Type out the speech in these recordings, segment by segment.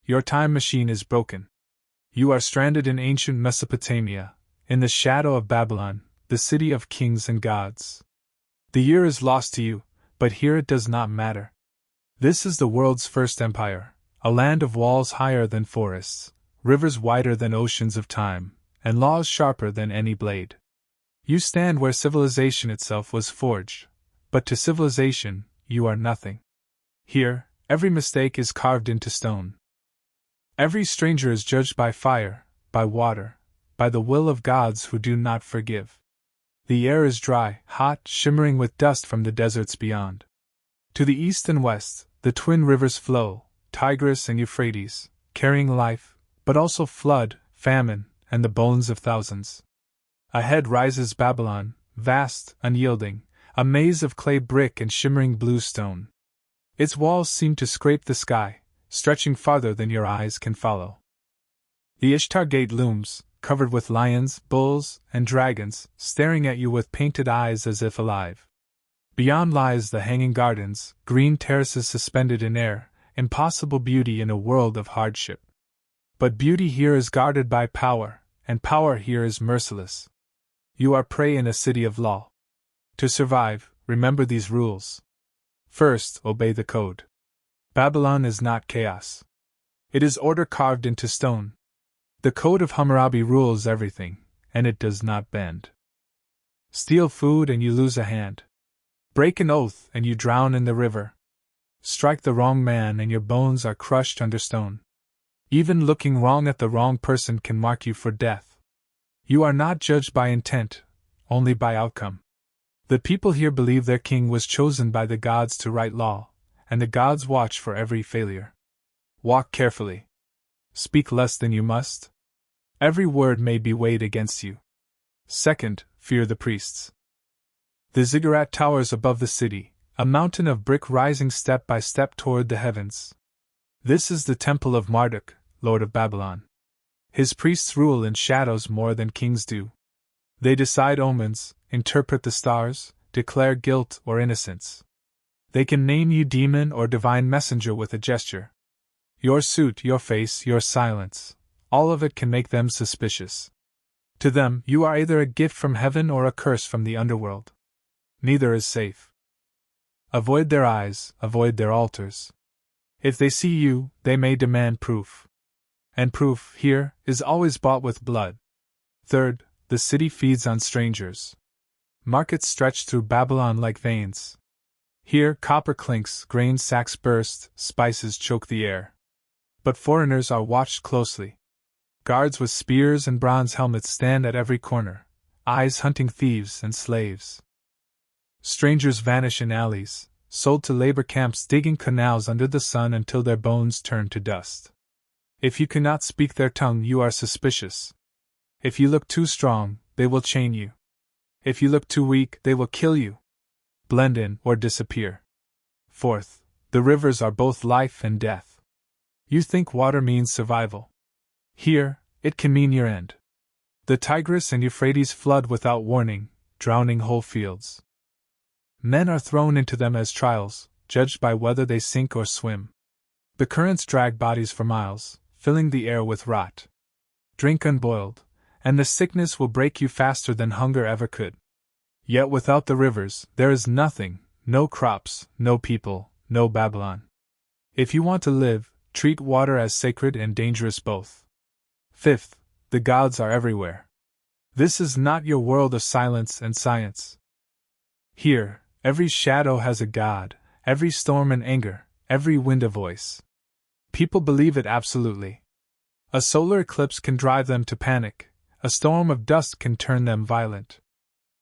Your time machine is broken. You are stranded in ancient Mesopotamia, in the shadow of Babylon, the city of kings and gods. The year is lost to you, but here it does not matter. This is the world's first empire, a land of walls higher than forests, rivers wider than oceans of time, and laws sharper than any blade. You stand where civilization itself was forged, but to civilization, you are nothing. Here, every mistake is carved into stone. Every stranger is judged by fire, by water, by the will of gods who do not forgive. The air is dry, hot, shimmering with dust from the deserts beyond. To the east and west, the twin rivers flow, Tigris and Euphrates, carrying life, but also flood, famine, and the bones of thousands. Ahead rises Babylon, vast, unyielding, a maze of clay brick and shimmering blue stone. Its walls seem to scrape the sky, stretching farther than your eyes can follow. The Ishtar Gate looms, covered with lions, bulls, and dragons, staring at you with painted eyes as if alive. Beyond lies the hanging gardens, green terraces suspended in air, impossible beauty in a world of hardship. But beauty here is guarded by power, and power here is merciless. You are prey in a city of law. To survive, remember these rules. First, obey the code. Babylon is not chaos. It is order carved into stone. The code of Hammurabi rules everything, and it does not bend. Steal food and you lose a hand. Break an oath and you drown in the river. Strike the wrong man and your bones are crushed under stone. Even looking wrong at the wrong person can mark you for death. You are not judged by intent, only by outcome. The people here believe their king was chosen by the gods to write law, and the gods watch for every failure. Walk carefully. Speak less than you must. Every word may be weighed against you. Second, fear the priests. The ziggurat towers above the city, a mountain of brick rising step by step toward the heavens. This is the temple of Marduk, lord of Babylon. His priests rule in shadows more than kings do. They decide omens, interpret the stars, declare guilt or innocence. They can name you demon or divine messenger with a gesture. Your suit, your face, your silence, all of it can make them suspicious. To them, you are either a gift from heaven or a curse from the underworld. Neither is safe. Avoid their eyes, avoid their altars. If they see you, they may demand proof. And proof, here, is always bought with blood. Third, the city feeds on strangers. Markets stretch through Babylon like veins. Here, copper clinks, grain sacks burst, spices choke the air. But foreigners are watched closely. Guards with spears and bronze helmets stand at every corner, eyes hunting thieves and slaves. Strangers vanish in alleys, sold to labor camps digging canals under the sun until their bones turn to dust. If you cannot speak their tongue, you are suspicious. If you look too strong, they will chain you. If you look too weak, they will kill you. Blend in or disappear. Fourth, the rivers are both life and death. You think water means survival. Here, it can mean your end. The Tigris and Euphrates flood without warning, drowning whole fields. Men are thrown into them as trials, judged by whether they sink or swim. The currents drag bodies for miles, filling the air with rot. Drink unboiled, and the sickness will break you faster than hunger ever could. Yet without the rivers, there is nothing, no crops, no people, no Babylon. If you want to live, treat water as sacred and dangerous both. Fifth, the gods are everywhere. This is not your world of silence and science. Here, every shadow has a god, every storm an anger, every wind a voice. People believe it absolutely. A solar eclipse can drive them to panic, a storm of dust can turn them violent.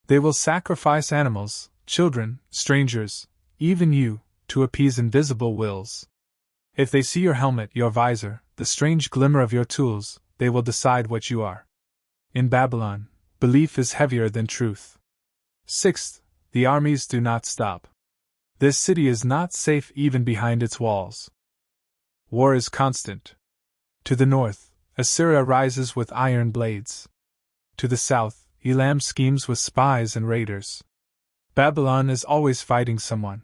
They will sacrifice animals, children, strangers, even you, to appease invisible wills. If they see your helmet, your visor, the strange glimmer of your tools, they will decide what you are. In Babylon, belief is heavier than truth. Sixth, the armies do not stop. This city is not safe even behind its walls. War is constant. To the north, Assyria rises with iron blades. To the south, Elam schemes with spies and raiders. Babylon is always fighting someone.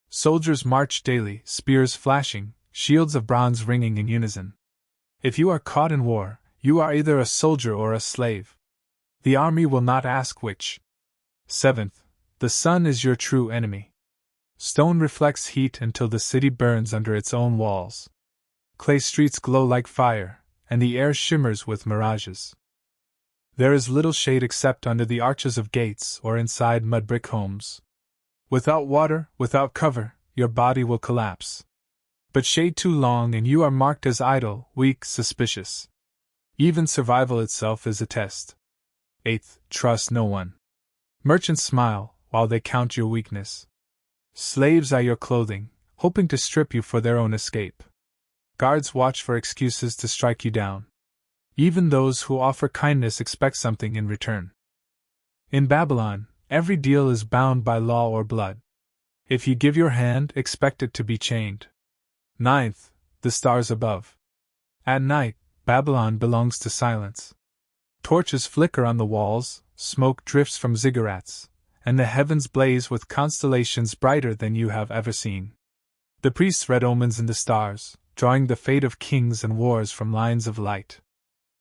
Soldiers march daily, spears flashing, shields of bronze ringing in unison. If you are caught in war, you are either a soldier or a slave. The army will not ask which. 7th, the sun is your true enemy. Stone reflects heat until the city burns under its own walls. Clay streets glow like fire, and the air shimmers with mirages. There is little shade except under the arches of gates or inside mud brick homes. Without water, without cover, your body will collapse. But shade too long and you are marked as idle, weak, suspicious. Even survival itself is a test. 8th, trust no one. Merchants smile while they count your weakness. Slaves are your clothing, hoping to strip you for their own escape. Guards watch for excuses to strike you down. Even those who offer kindness expect something in return. In Babylon, every deal is bound by law or blood. If you give your hand, expect it to be chained. 9th, the stars above. At night, Babylon belongs to silence. Torches flicker on the walls, smoke drifts from ziggurats, and the heavens blaze with constellations brighter than you have ever seen. The priests read omens in the stars, drawing the fate of kings and wars from lines of light.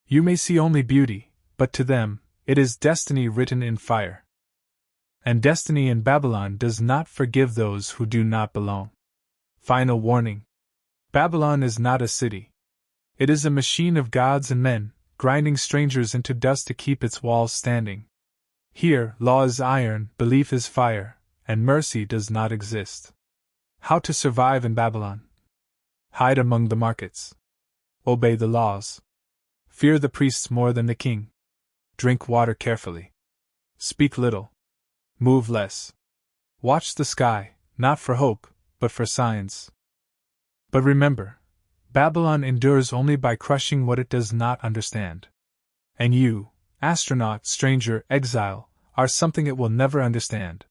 You may see only beauty, but to them, it is destiny written in fire. And destiny in Babylon does not forgive those who do not belong. Final warning. Babylon is not a city. It is a machine of gods and men, grinding strangers into dust to keep its walls standing. Here, law is iron, belief is fire, and mercy does not exist. How to survive in Babylon? Hide among the markets. Obey the laws. Fear the priests more than the king. Drink water carefully. Speak little. Move less. Watch the sky, not for hope, but for signs. But remember, Babylon endures only by crushing what it does not understand. And you, astronaut, stranger, exile, are something it will never understand.